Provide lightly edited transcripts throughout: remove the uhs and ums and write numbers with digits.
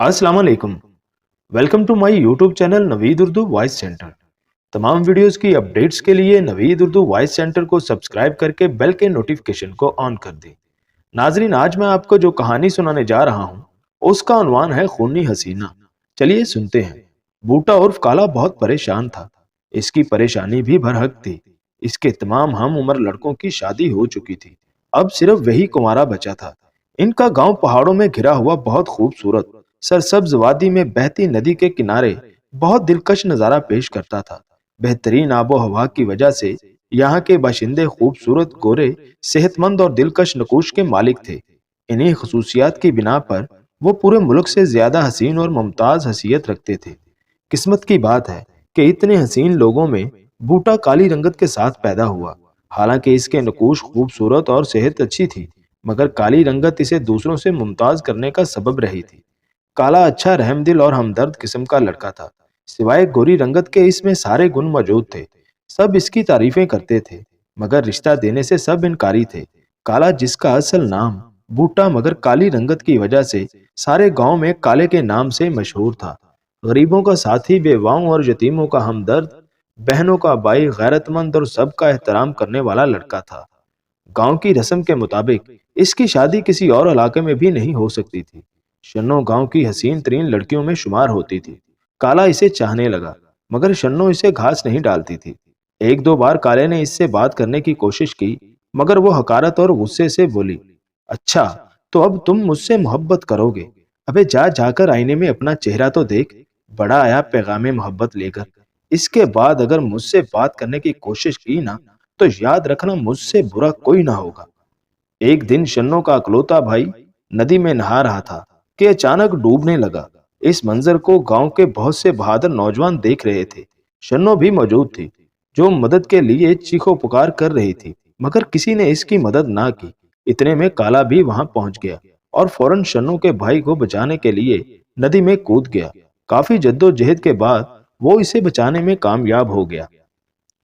अस्सलाम वालेकुम। Welcome to my YouTube channel Naveed Urdu voice centre. तमाम वीडियोस की अपडेट्स के लिए नवीद उर्दू वॉइस सेंटर को सब्सक्राइब करके बेल के नोटिफिकेशन को ऑन कर दें। नाजरीन, आज मैं आपको जो कहानी सुनाने जा रहा हूँ उसका उन्वान है खूनी हसीना। चलिए सुनते हैं। बूटा उर्फ काला बहुत परेशान था। इसकी परेशानी भी भरहक थी। इसके तमाम हम उम्र लड़कों की शादी हो चुकी थी। अब सिर्फ वही कुंवारा बचा था। इनका गांव पहाड़ों में घिरा हुआ बहुत खूबसूरत सरसब्ज वादी में बहती नदी के किनारे बहुत दिलकश नजारा पेश करता था। बेहतरीन आबो हवा की वजह से यहाँ के बाशिंदे खूबसूरत, गोरे, सेहतमंद और दिलकश नकूश के मालिक थे। इन्हीं खसूसियात की बिना पर वो पूरे मुल्क से ज्यादा हसीन और मुमताज हैसियत रखते थे। किस्मत की बात है कि इतने हसीन लोगों में बूटा काली रंगत के साथ पैदा हुआ। हालांकि इसके नकूश खूबसूरत और सेहत अच्छी थी, मगर काली रंगत इसे दूसरों से मुमताज करने का सबब रही थी। काला अच्छा, रहमदिल और हमदर्द किस्म का लड़का था। सिवाय गोरी रंगत के इसमें सारे गुण मौजूद थे। सब इसकी तारीफें करते थे, मगर रिश्ता देने से सब इनकारी थे। काला, जिसका असल नाम बूटा मगर काली रंगत की वजह से सारे गांव में काले के नाम से मशहूर था। गरीबों का साथी, बेवाओं और यतीमों का हमदर्द, बहनों का भाई, गैरतमंद और सबका एहतराम करने वाला लड़का था। गांव की रस्म के मुताबिक इसकी शादी किसी और इलाके में भी नहीं हो सकती थी। शन्नो गांव की हसीन तरीन लड़कियों में शुमार होती थी। काला इसे चाहने लगा, मगर शन्नो इसे घास नहीं डालती थी। एक दो बार काले ने इससे बात करने की कोशिश की, मगर वो हकारत और गुस्से से बोली, अच्छा, तो अब तुम मुझसे मोहब्बत करोगे? अबे जा जाकर आईने में अपना चेहरा तो देख। बड़ा आया पैगामे मोहब्बत लेकर। इसके बाद अगर मुझसे बात करने की कोशिश की ना, तो याद रखना मुझसे बुरा कोई ना होगा। एक दिन शन्नो का अकलौता भाई नदी में नहा रहा था कि अचानक डूबने लगा। इस मंजर को गांव के बहुत से बहादुर नौजवान देख रहे थे। शन्नो भी मौजूद थी, जो मदद के लिए चीखो पुकार कर रही थी, मगर किसी ने इसकी मदद ना की। इतने में काला भी वहां पहुंच गया और फौरन शन्नो के भाई को बचाने के लिए नदी में कूद गया। काफी जद्दोजहद के बाद वो इसे बचाने में कामयाब हो गया।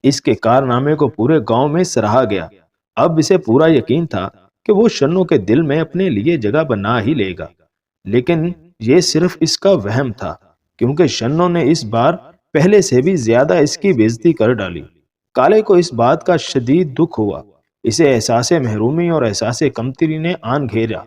इसके कारनामे को पूरे गांव में सराहा गया। अब इसे पूरा यकीन था कि वो शन्नो के दिल में अपने लिए जगह बना ही लेगा। लेकिन ये सिर्फ इसका वहम था, क्योंकि शन्नो ने इस बार पहले से भी ज्यादा इसकी बेइज्जती कर डाली। काले को इस बात का शदीद दुख हुआ। इसे एहसास महरूमी और एहसास कमतरी ने आन घेरा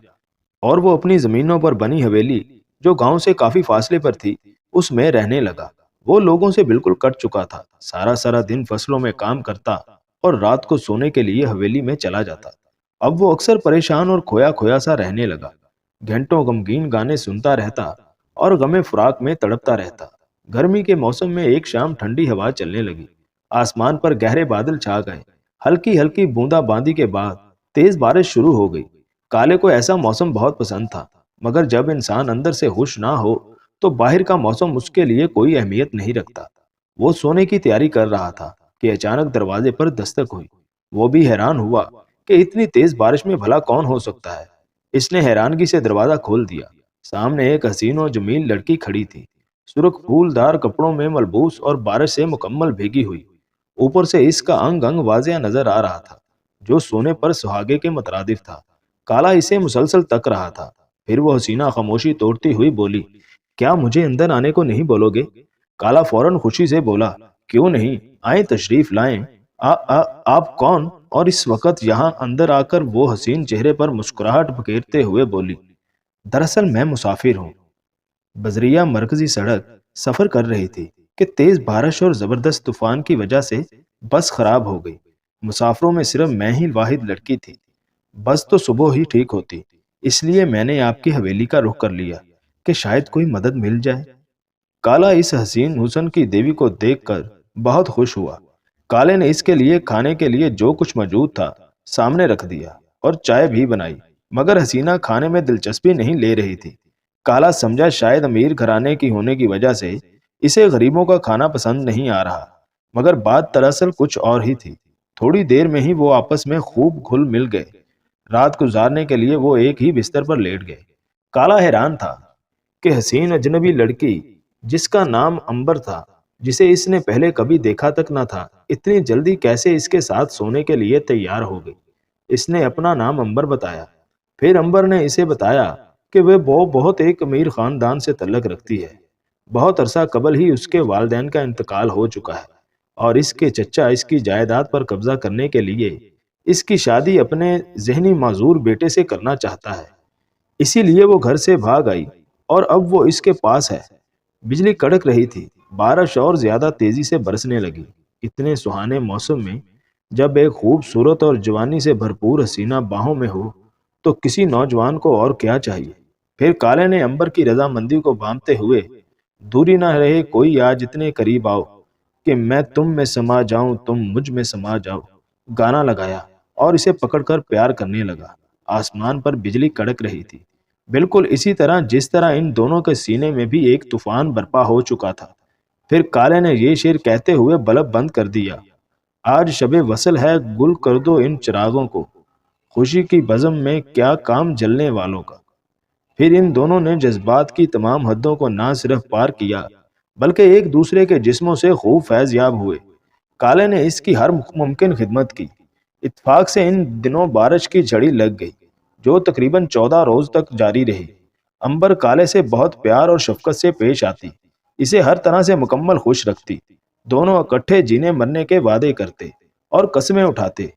और वो अपनी जमीनों पर बनी हवेली, जो गांव से काफी फासले पर थी, उसमें रहने लगा। वो लोगों से बिल्कुल कट चुका था। सारा सारा दिन फसलों में काम करता और रात को सोने के लिए हवेली में चला जाता। अब वो अक्सर परेशान और खोया खोया सा रहने लगा। घंटों गमगीन गाने सुनता रहता और गमे फराक में तड़पता रहता। गर्मी के मौसम में एक शाम ठंडी हवा चलने लगी। आसमान पर गहरे बादल छा गए। हल्की हल्की बूंदाबांदी के बाद तेज बारिश शुरू हो गई। काले को ऐसा मौसम बहुत पसंद था, मगर जब इंसान अंदर से खुश ना हो तो बाहर का मौसम उसके लिए कोई अहमियत नहीं रखता। वो सोने की तैयारी कर रहा था कि अचानक दरवाजे पर दस्तक हुई। वो भी हैरान हुआ कि इतनी तेज बारिश में भला कौन हो सकता है। इसने हैरानगी से दरवाजा खोल दिया। सामने एक हसीन और जमील लड़की खड़ी थी, सुर्ख फूलदार कपड़ों में मलबूस और बारिश से मुकम्मल भीगी हुई। ऊपर से इसका अंग अंग वाजिया नजर आ रहा था, जो सोने पर सुहागे के मुतरादिफ था। काला इसे मुसलसल तक रहा था। फिर वो हसीना खामोशी तोड़ती हुई बोली, क्या मुझे अंदर आने को नहीं बोलोगे? काला फौरन खुशी से बोला, क्यों नहीं, आए तशरीफ लाएं। आप कौन? और इस वक्त यहाँ अंदर आकर वो हसीन चेहरे पर मुस्कुराहट बखेरते हुए बोली, दरअसल मैं मुसाफिर हूँ। बजरिया मरकजी सड़क सफर कर रही थी कि तेज बारिश और जबरदस्त तूफान की वजह से बस खराब हो गई। मुसाफिरों में सिर्फ मैं ही वाहिद लड़की थी। बस तो सुबह ही ठीक होती, इसलिए मैंने आपकी हवेली का रुख कर लिया कि शायद कोई मदद मिल जाए। काला इस हसीन हुस्न की देवी को देखकर बहुत खुश हुआ। काले ने इसके लिए खाने के लिए जो कुछ मौजूद था सामने रख दिया और चाय भी बनाई, मगर हसीना खाने में दिलचस्पी नहीं ले रही थी। काला समझा शायद अमीर घराने की होने की वजह से इसे गरीबों का खाना पसंद नहीं आ रहा, मगर बात दरअसल कुछ और ही थी। थोड़ी देर में ही वो आपस में खूब घुल मिल गए। रात गुजारने के लिए वो एक ही बिस्तर पर लेट गए। काला हैरान था कि हसीन अजनबी लड़की, जिसका नाम अंबर था, जिसे इसने पहले कभी देखा तक न था, इतनी जल्दी कैसे इसके साथ सोने के लिए तैयार हो गई। इसने अपना नाम अंबर बताया। फिर अंबर ने इसे बताया کہ وہ بہت ایک امیر خاندان سے تعلق رکھتی ہے۔ بہت عرصہ قبل ہی اس کے والدین کا انتقال ہو چکا ہے اور اس کے چچا اس کی جائیداد پر قبضہ کرنے کے لیے اس کی شادی اپنے ذہنی معذور بیٹے سے کرنا چاہتا ہے۔ اسی لیے وہ گھر سے بھاگ آئی اور اب وہ اس کے پاس ہے۔ بجلی کڑک رہی تھی، بارش اور زیادہ تیزی سے برسنے لگی۔ اتنے سہانے موسم میں جب ایک خوبصورت اور جوانی سے بھرپور حسینہ باہوں میں ہو تو کسی نوجوان کو اور کیا چاہیے۔ پھر کالے نے امبر کی رضامندی کو بامتے ہوئے دوری نہ رہے کوئی آج اتنے قریب آؤ کہ میں تم میں سما جاؤں تم مجھ میں سما جاؤ گانا لگایا اور اسے پکڑ کر پیار کرنے لگا۔ آسمان پر بجلی کڑک رہی تھی، بالکل اسی طرح جس طرح ان دونوں کے سینے میں بھی ایک طوفان برپا ہو چکا تھا۔ پھر کالے نے یہ شعر کہتے ہوئے بلب بند کر دیا: آج شب وصل ہے گل کر دو ان چراغوں کو، خوشی کی بزم میں کیا کام جلنے والوں کا۔ پھر ان دونوں نے جذبات کی تمام حدوں کو نہ صرف پار کیا بلکہ ایک دوسرے کے جسموں سے خوب فیض یاب ہوئے۔ کالے نے اس کی ہر ممکن خدمت کی۔ اتفاق سے ان دنوں بارش کی جھڑی لگ گئی جو تقریباً 14 روز تک جاری رہی۔ امبر کالے سے بہت پیار اور شفقت سے پیش آتی، اسے ہر طرح سے مکمل خوش رکھتی۔ دونوں اکٹھے جینے مرنے کے وعدے کرتے اور قسمیں اٹھاتے۔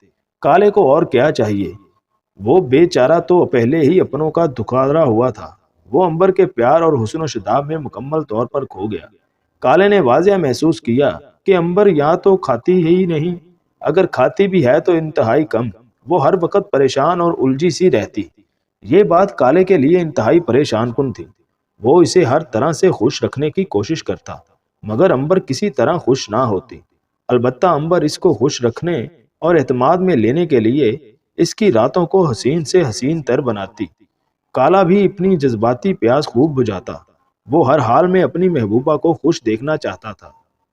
کالے کو اور کیا چاہیے؟ وہ بے چارہ تو پہلے ہی اپنوں کا دکھادرا ہوا تھا۔ وہ امبر کے پیار اور حسن و شداب میں مکمل طور پر کھو گیا۔ کالے نے واضح محسوس کیا کہ امبر یا تو کھاتی ہی نہیں، اگر کھاتی بھی ہے تو انتہائی کم۔ وہ ہر وقت پریشان اور الجھی سی رہتی۔ یہ بات کالے کے لیے انتہائی پریشان کن تھی۔ وہ اسے ہر طرح سے خوش رکھنے کی کوشش کرتا مگر امبر کسی طرح خوش نہ ہوتی۔ البتہ امبر اس کو خوش رکھنے اور اعتماد میں لینے کے لیے اس کی راتوں کو حسین سے حسین تر بناتی۔ کالا بھی اپنی جذباتی پیاس خوب بجھاتا۔ وہ ہر حال میں اپنی محبوبہ کو خوش دیکھنا چاہتا تھا۔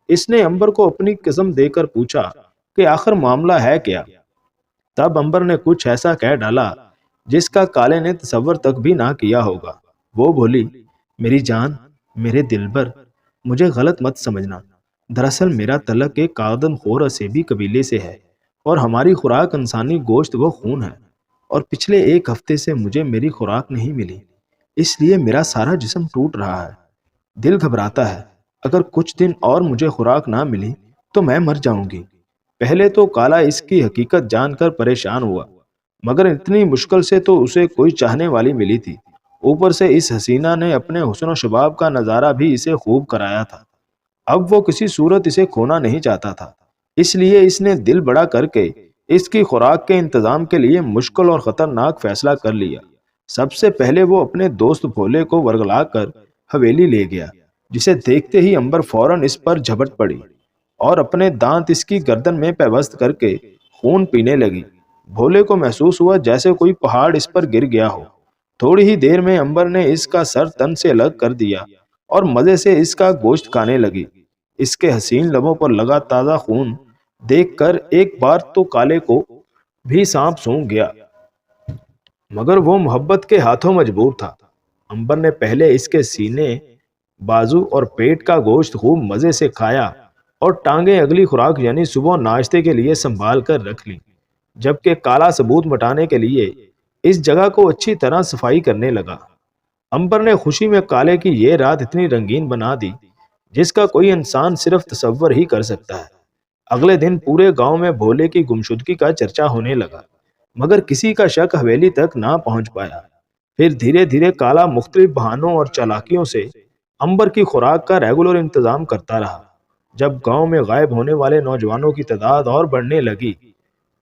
اس نے امبر کو اپنی قسم دے کر پوچھا کہ آخر معاملہ ہے کیا؟ تب امبر نے کچھ ایسا کہہ ڈالا جس کا کالے نے تصور تک بھی نہ کیا ہوگا۔ وہ بولی: میری جان، میرے دلبر، مجھے غلط مت سمجھنا۔ دراصل میرا تعلق ایک آدم خور اسیبی قبیلے سے ہے اور ہماری خوراک انسانی گوشت و خون ہے، اور پچھلے ایک ہفتے سے مجھے میری خوراک نہیں ملی، اس لیے میرا سارا جسم ٹوٹ رہا ہے، دل گھبراتا ہے۔ اگر کچھ دن اور مجھے خوراک نہ ملی تو میں مر جاؤں گی۔ پہلے تو کالا اس کی حقیقت جان کر پریشان ہوا، مگر اتنی مشکل سے تو اسے کوئی چاہنے والی ملی تھی۔ اوپر سے اس حسینہ نے اپنے حسن و شباب کا نظارہ بھی اسے خوب کرایا تھا۔ اب وہ کسی صورت اسے کھونا نہیں چاہتا تھا، اس لیے اس نے دل بڑا کر کے اس کی خوراک کے انتظام کے لیے مشکل اور خطرناک فیصلہ کر لیا۔ سب سے پہلے وہ اپنے دوست بھولے کو ورگلا کر حویلی لے گیا، جسے دیکھتے ہی امبر فوراً اس پر جھپٹ پڑی اور اپنے دانت اس کی گردن میں پیوست کر کے خون پینے لگی۔ بھولے کو محسوس ہوا جیسے کوئی پہاڑ اس پر گر گیا ہو۔ تھوڑی ہی دیر میں امبر نے اس کا سر تن سے الگ کر دیا اور مزے سے اس کا گوشت کھانے لگی۔ اس کے حسین لبوں پر لگا تازہ خون دیکھ کر ایک بار تو کالے کو بھی سانپ سونگھ گیا، مگر وہ محبت کے ہاتھوں مجبور تھا۔ امبر نے پہلے اس کے سینے، بازو اور پیٹ کا گوشت خوب مزے سے کھایا اور ٹانگیں اگلی خوراک یعنی صبح ناشتے کے لیے سنبھال کر رکھ لی، جبکہ کالا ثبوت مٹانے کے لیے اس جگہ کو اچھی طرح صفائی کرنے لگا۔ امبر نے خوشی میں کالے کی یہ رات اتنی رنگین بنا دی جس کا کوئی انسان صرف تصور ہی کر سکتا ہے۔ اگلے دن پورے گاؤں میں بھولے کی گمشدگی کا چرچا ہونے لگا، مگر کسی کا شک حویلی تک نہ پہنچ پایا۔ پھر دھیرے دھیرے کالا مختلف بہانوں اور چالاکیوں سے امبر کی خوراک کا ریگولر انتظام کرتا رہا۔ جب گاؤں میں غائب ہونے والے نوجوانوں کی تعداد اور بڑھنے لگی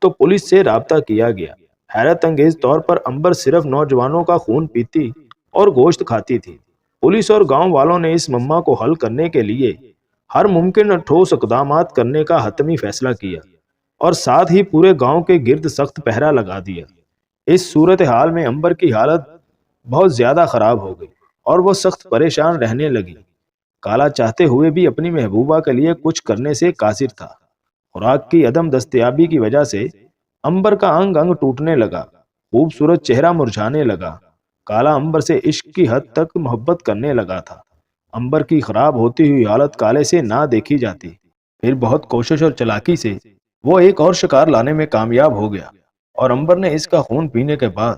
تو پولیس سے رابطہ کیا گیا۔ حیرت انگیز طور پر امبر صرف نوجوانوں کا خون پیتی اور گوشت کھاتی تھی۔ پولیس اور گاؤں والوں نے اس معمہ کو حل کرنے کے لیے ہر ممکن ٹھوس اقدامات کرنے کا حتمی فیصلہ کیا اور ساتھ ہی پورے گاؤں کے گرد سخت پہرا لگا دیا۔ اس صورتحال میں امبر کی حالت بہت زیادہ خراب ہو گئی اور وہ سخت پریشان رہنے لگی۔ کالا چاہتے ہوئے بھی اپنی محبوبہ کے لیے کچھ کرنے سے قاصر تھا۔ خوراک کی عدم دستیابی کی وجہ سے امبر کا انگ انگ ٹوٹنے لگا، خوبصورت چہرہ مرجھانے لگا۔ کالا امبر سے عشق کی حد تک محبت کرنے لگا تھا۔ امبر کی خراب ہوتی ہوئی حالت کالے سے نہ دیکھی جاتی۔ پھر بہت کوشش اور چلاکی سے وہ ایک اور شکار لانے میں کامیاب ہو گیا اور امبر نے اس کا خون پینے کے بعد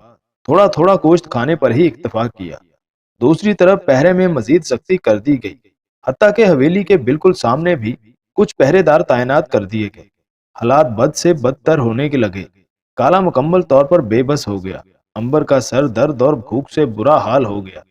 थोड़ा थोड़ा गोश्त खाने पर ही इक्तफा किया। दूसरी तरफ पहरे में मजीद सख्ती कर दी गई, हत्ता कि हवेली के बिल्कुल सामने भी कुछ पहरेदार तैनात कर दिए गए। हालात बद से बदतर होने के लगे। काला मुकम्मल तौर पर बेबस हो गया। अंबर का सर दर्द और भूख से बुरा हाल हो गया।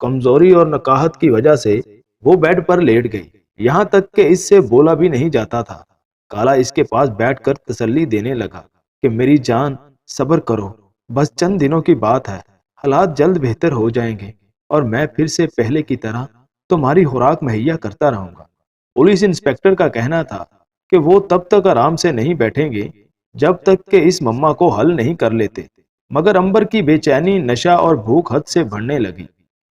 कमजोरी और नकाहत की वजह से वो बेड पर लेट गई, यहाँ तक कि इससे बोला भी नहीं जाता था। काला इसके पास बैठकर तसल्ली देने लगा कि मेरी जान, सब्र करो, बस चंद दिनों की बात है, हालात जल्द बेहतर हो जाएंगे और मैं फिर से पहले की तरह तुम्हारी खुराक मुहैया करता रहूंगा। पुलिस इंस्पेक्टर का कहना था कि वो तब तक आराम से नहीं बैठेंगे जब तक कि इस मम्मा को हल नहीं कर लेते। मगर अंबर की बेचैनी, नशा और भूख हद से बढ़ने लगी।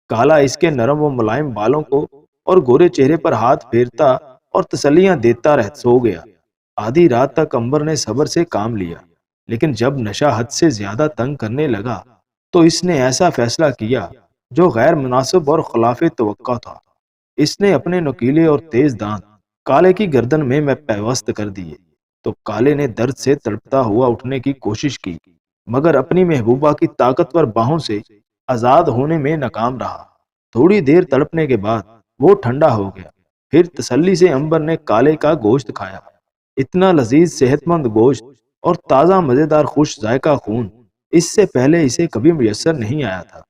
काला इसके नरम व मुलायम बालों को और गोरे चेहरे पर हाथ फेरता और तसल्लियां देता रह सो गया। आधी रात तक अंबर ने सब्र से काम लिया, लेकिन जब नशा हद से ज्यादा तंग करने लगा तो इसने ऐसा फैसला किया जो गैर मुनासिब और खिलाफे तवक्का था। इसने अपने नुकीले और तेज दांत काले की गर्दन में पैवस्त कर दिए, तो काले ने दर्द से तड़पता हुआ उठने की कोशिश की, मगर अपनी महबूबा की ताकतवर बाहों से आजाद होने में नाकाम रहा। थोड़ी देर तड़पने के बाद वो ठंडा हो गया। फिर तसल्ली से अंबर ने काले का गोश्त खाया। इतना लजीज, सेहतमंद गोश्त और ताज़ा, मज़ेदार, खुश जायका खून इससे पहले इसे कभी मुयस्सर नहीं आया था।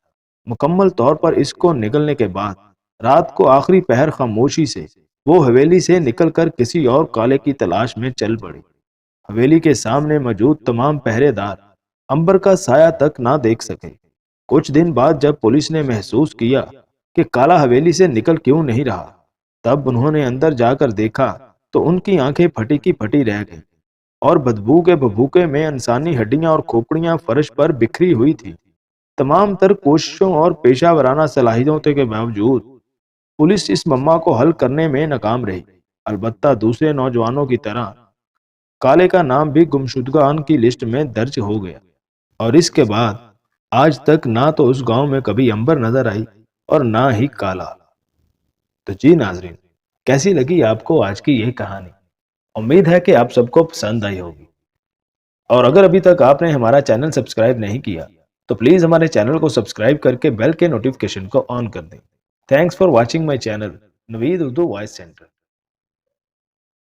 मुकम्मल तौर पर इसको निगलने के बाद रात को आखिरी पहर खामोशी से वो हवेली से निकलकर किसी और काले की तलाश में चल पड़ी। हवेली के सामने मौजूद तमाम पहरेदार अंबर का साया तक ना देख सके। कुछ दिन बाद जब पुलिस ने महसूस किया कि काला हवेली से निकल क्यों नहीं रहा, तब उन्होंने अंदर जाकर देखा तो उनकी आंखें फटी की फटी रह गईं और बदबू के भभूके में इंसानी हड्डियां और खोपड़ियां फर्श पर बिखरी हुई थी। तमाम तर कोशिशों और पेशा वराना सलाहियतों के बावजूद पुलिस इस मम्मा को हल करने में नाकाम रही। अलबत्ता दूसरे नौजवानों की तरह काले का नाम भी गुमशुदगान की लिस्ट में दर्ज हो गया और इसके बाद आज तक ना तो उस गांव में कभी अंबर नजर आई और ना ही काला। तो जी नाजरीन, कैसी लगी आपको आज की ये कहानी? उम्मीद है कि आप सबको पसंद आई होगी। और अगर अभी तक आपने हमारा चैनल सब्सक्राइब नहीं किया तो प्लीज हमारे चैनल को सब्सक्राइब करके बेल के नोटिफिकेशन को ऑन कर दें। Thanks for watching my channel Naveed Urdu voice centre.